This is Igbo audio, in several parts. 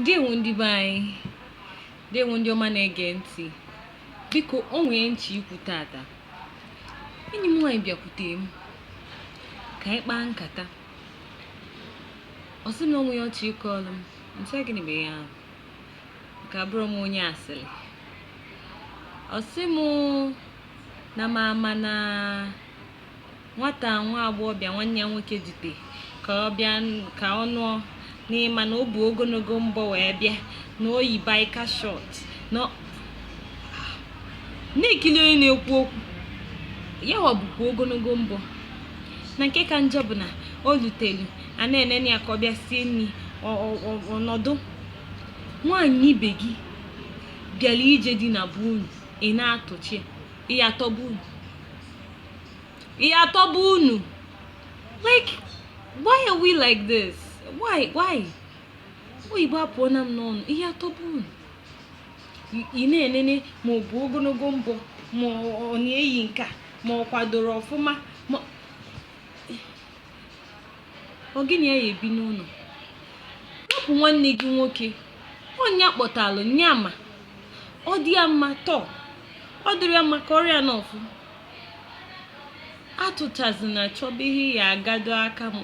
Ndewo ndị be anyị, ndewo ndị ọma na-ege ntị. Biko o nwee nchi ikwu tata. Enyi m nwaanyị bịakwute m ka anyị kpaa nkata. Ọ sị m na onwe ya ọchị ịkọọlụ m. Nsị gịnị bụ ya ahụ? Ka abụrụ m onye asịrị. Ọ sị m na mama na nwata nwa agbọghọbịa nwanne ya nwoke jite ka ọ bịa ka ọ nụọ n'ịma na o bu ogologo mbọ wee bịa na o yi biker short na-ekili onye na-ekwu okwu ya bụkwa ogologo mbọ na nke ka njọ bụ na o lutelu a na-enene ya ka ọ bịa sie nri ọnọdụ nwaanyị ibe gị bịara ije dị na be unu ị na-atụchi ihe atọbu unu like why are we like this? Why? Oyibo apụọ na m n'ọnụ. Ihe atọbu unu ị na-enene ma ọ bụ ogologo mbọ ma ọ na-eyi nka ma ọ kwadoro ọfụma ma ọ gịnị ya ebi n'ụlọ. Hapụ nwanne gị nwoke ọnya kpọtalụ nyama ọ dị ya mma tọọ ọ dịrị ya mma ka ọrịa n'ọfụ atụchazi na chọba ihe ya agado aka m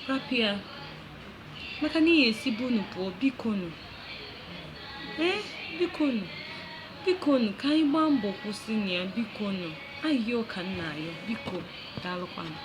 rapụ ya maka na ihe esi bụ unu pụọ. Bikonu ka anyị gbaa mbọ kwụsị na ya. Bikonu ayọ ka nna ayọ biko daalụkwanụ.